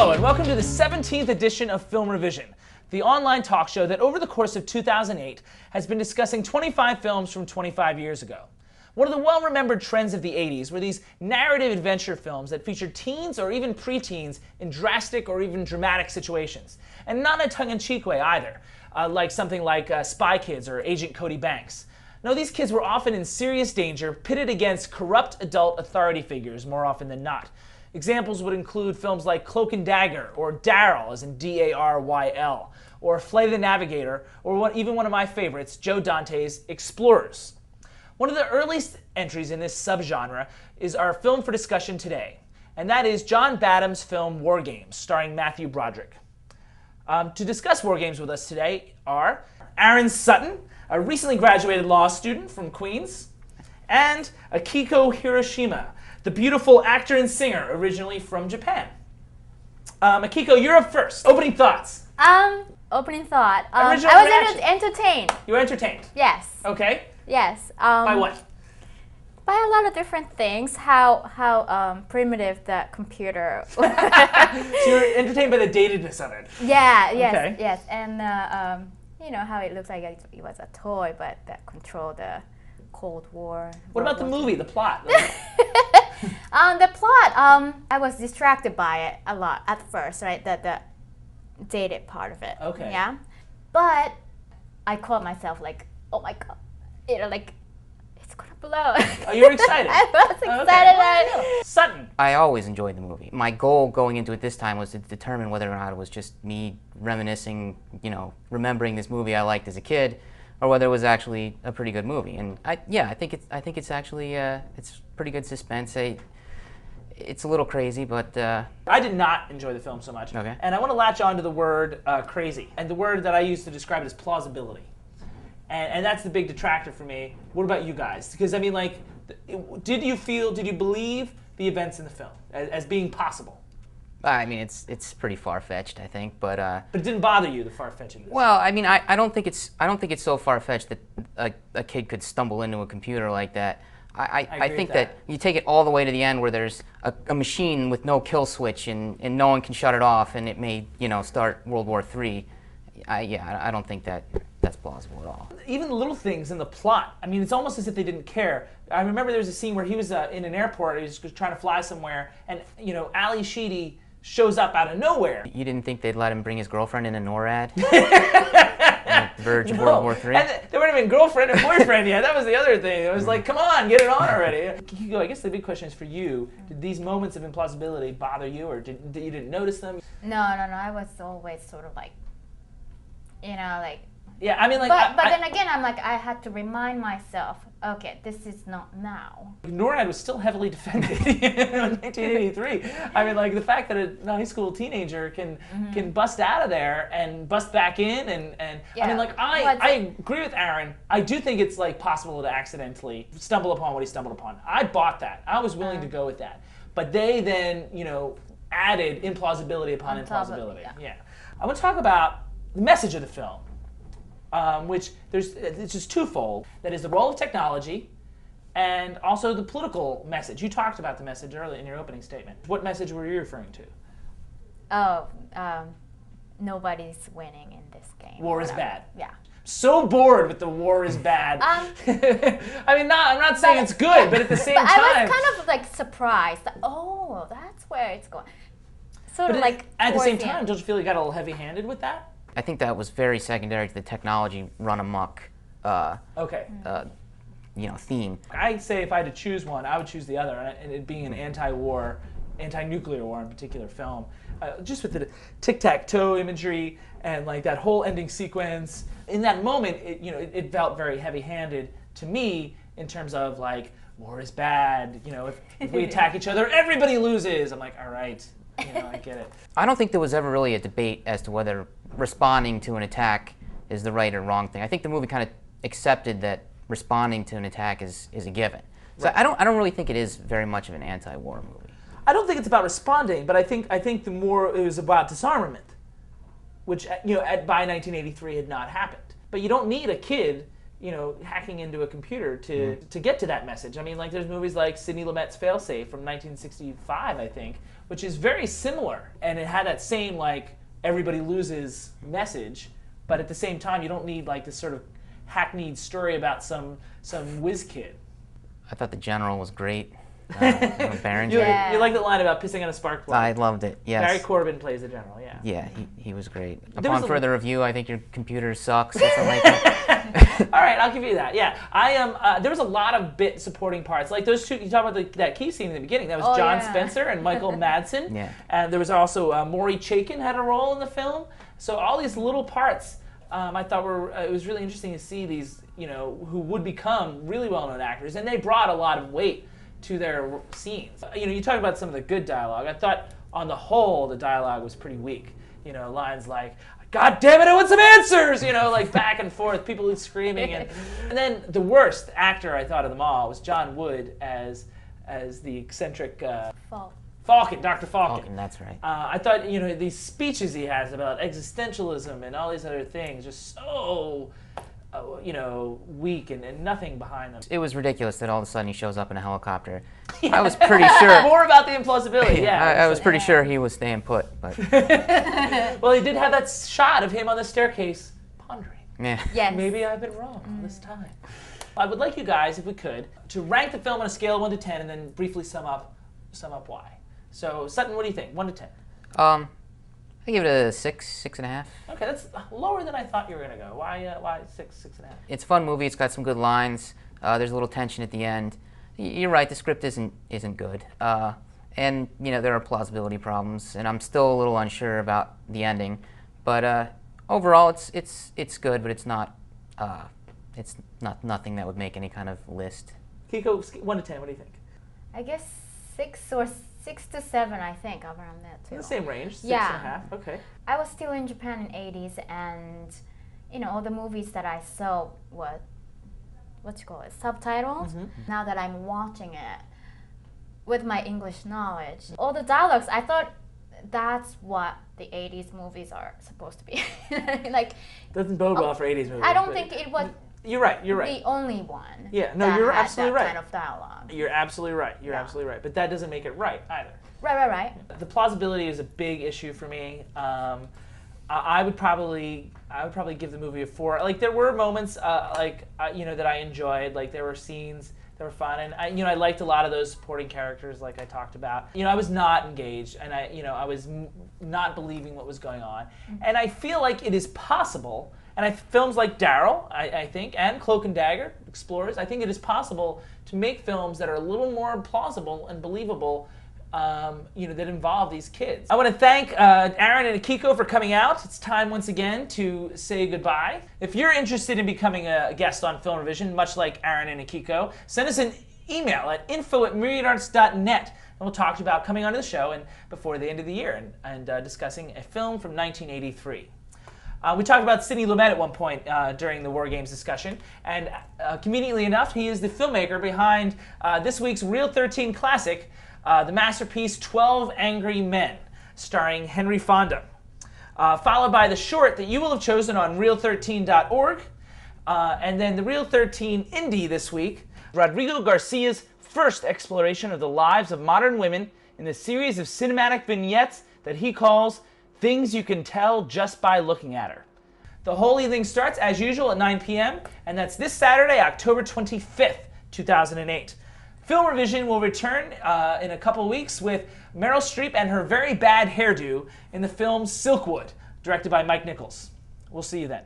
Hello, and welcome to the 17th edition of Film Revision, the online talk show that over the course of 2008 has been discussing 25 films from 25 years ago. One of the well-remembered trends of the 80s were these narrative adventure films that featured teens or even preteens in drastic or even dramatic situations. And not in a tongue-in-cheek way either, like something like Spy Kids or Agent Cody Banks. No, these kids were often in serious danger, pitted against corrupt adult authority figures more often than not. Examples would include films like Cloak and Dagger, or Daryl, as in D-A-R-Y-L, or Flight of the Navigator, or even one of my favorites, Joe Dante's Explorers. One of the earliest entries in this subgenre is our film for discussion today, and that is John Badham's film WarGames, starring Matthew Broderick. To discuss WarGames with us today are Aaron Sutton, a recently graduated law student from Queens, and Akiko Hiroshima, the beautiful actor and singer originally from Japan. Akiko, you're up first. Opening thoughts. Opening thought. I was entertained. You were entertained? Yes. Okay. Yes. By what? By a lot of different things. How primitive the computer. So you were entertained by the datedness of it. Yeah. Yes. Okay. Yes. And you know how it looks like it was a toy, but that controlled the Cold War. What about the movie, the plot? The plot. I was distracted by it a lot at first, right? The dated part of it. Okay. Yeah. But I caught myself like, oh my god, like it's gonna blow. Oh, you were excited. I was excited. Okay. Sutton. I always enjoyed the movie. My goal going into it this time was to determine whether or not it was just me reminiscing, remembering this movie I liked as a kid, or whether it was actually a pretty good movie. And I think it's actually it's pretty good suspense. It's a little crazy, but I did not enjoy the film so much. Okay. And I want to latch on to the word crazy, and the word that I use to describe it is plausibility. And that's the big detractor for me. What about you guys? Because I mean, like, did you believe the events in the film as being possible? I mean, it's pretty far-fetched, I think, but it didn't bother you, the far-fetchedness. Well, I mean, I don't think it's so far-fetched that a kid could stumble into a computer like that. I think that you take it all the way to the end where there's a machine with no kill switch and no one can shut it off, and it may start World War III. I don't think that's plausible at all. Even the little things in the plot, I mean, it's almost as if they didn't care. I remember there was a scene where he was in an airport, he was trying to fly somewhere, and Ali Sheedy shows up out of nowhere. You didn't think they'd let him bring his girlfriend in a NORAD? On the verge of World War III? And they weren't even girlfriend and boyfriend yet. That was the other thing. It was like, come on, get it on already. Hugo, I guess the big question is for you. Did these moments of implausibility bother you, or you didn't notice them? No. I was always sort of like, like. Yeah, I mean, like. But then again, I'm like, I had to remind myself, okay, this is not now. NORAD was still heavily defended in 1983. I mean, like, the fact that a high school teenager can bust out of there and bust back in, and yeah. I mean, like, I agree with Aaron. I do think it's, like, possible to accidentally stumble upon what he stumbled upon. I bought that. I was willing to go with that. But they then, added implausibility upon implausibility. Yeah. I want to talk about the message of the film. Which it's just twofold. That is the role of technology and also the political message. You talked about the message earlier in your opening statement. What message were you referring to? Oh, nobody's winning in this game. War is bad. Yeah. So bored with the war is bad. I mean, I'm not saying it's good, but at the same time. I was kind of like surprised. Oh, that's where it's going. At the same time, don't you feel you got a little heavy-handed with that? I think that was very secondary to the technology run amok theme. I'd say if I had to choose one, I would choose the other, and it being an anti-war, anti-nuclear war in particular film. Just with the tic-tac-toe imagery and like that whole ending sequence. In that moment, it felt very heavy-handed to me in terms of like, war is bad, if we attack each other, everybody loses. I'm like, all right. I get it. I don't think there was ever really a debate as to whether responding to an attack is the right or wrong thing. I think the movie kind of accepted that responding to an attack is a given. So right. I don't really think it is very much of an anti-war movie. I don't think it's about responding, but I think the more it was about disarmament, which by 1983 had not happened. But you don't need a kid, hacking into a computer to get to that message. I mean, like there's movies like Sidney Lumet's Failsafe from 1965, I think, which is very similar, and it had that same like everybody loses message, but at the same time you don't need like this sort of hackneyed story about some whiz kid. I thought the general was great. Baron. You like the line about pissing on a spark plug. I loved it. Yes. Barry Corbin plays the general. Yeah. Yeah, he was great. Was Upon further review, I think your computer sucks. Or something like that. All right, I'll give you that. Yeah, I am. There was a lot of bit supporting parts, like those two. You talk about that key scene in the beginning. That was John Spencer and Michael Madsen. Yeah. And there was also Maury Chaykin had a role in the film. So all these little parts, I thought it was really interesting to see these, who would become really well-known actors, and they brought a lot of weight to their scenes. You talk about some of the good dialogue. I thought, on the whole, the dialogue was pretty weak. Lines like, "God damn it, I want some answers!" Like back and forth, people screaming. And then the worst actor I thought of them all was John Wood as the eccentric Falcon, Dr. Falcon. That's right. I thought, these speeches he has about existentialism and all these other things, just so weak and nothing behind them. It was ridiculous that all of a sudden he shows up in a helicopter. Yeah. I was pretty sure. More about the implausibility, yeah. I was pretty sure he was staying put, but. Well, he did have that shot of him on the staircase pondering. Yeah. Yes. Maybe I've been wrong all this time. I would like you guys, if we could, to rank the film on a scale of 1 to 10 and then briefly sum up why. So, Sutton, what do you think? 1 to 10. I give it a 6.5. Okay, that's lower than I thought you were going to go. Why 6.5? It's a fun movie. It's got some good lines. There's a little tension at the end. You're right. The script isn't good, and there are plausibility problems. And I'm still a little unsure about the ending. But overall, it's good. But it's not nothing that would make any kind of list. Kiko, 1 to 10. What do you think? I guess 6 to 7, I think, around that too. In the same range, 6.5. Yeah. Okay. I was still in Japan in '80s, and all the movies that I saw were subtitles. Mm-hmm. Now that I'm watching it with my English knowledge, all the dialogues, I thought that's what the '80s movies are supposed to be. Like, doesn't bode well for '80s movies. I don't think it was. You're right. The only one. Yeah, no, that you're had absolutely that right. kind of dialogue. You're absolutely right. You're absolutely right. But that doesn't make it right either. Right. The plausibility is a big issue for me. I would probably give the movie a 4. Like there were moments that I enjoyed. Like there were scenes that were fun, and I liked a lot of those supporting characters, like I talked about. I was not engaged, and I was not believing what was going on. And I feel like it is possible. And films like Daryl, I think, and Cloak and Dagger, Explorers, I think it is possible to make films that are a little more plausible and believable, that involve these kids. I want to thank Aaron and Akiko for coming out. It's time once again to say goodbye. If you're interested in becoming a guest on Film ReVision, much like Aaron and Akiko, send us an email at info@myriadarts.net. And we'll talk about coming onto the show and before the end of the year and discussing a film from 1983. We talked about Sidney Lumet at one point during the WarGames discussion, and conveniently enough, he is the filmmaker behind this week's Reel 13 classic, the masterpiece 12 Angry Men, starring Henry Fonda, followed by the short that you will have chosen on Reel13.org, and then the Reel 13 Indie this week, Rodrigo Garcia's first exploration of the lives of modern women in the series of cinematic vignettes that he calls Things You Can Tell Just By Looking At Her. The whole evening starts, as usual, at 9 p.m., and that's this Saturday, October 25th, 2008. Film ReVision will return in a couple weeks with Meryl Streep and her very bad hairdo in the film Silkwood, directed by Mike Nichols. We'll see you then.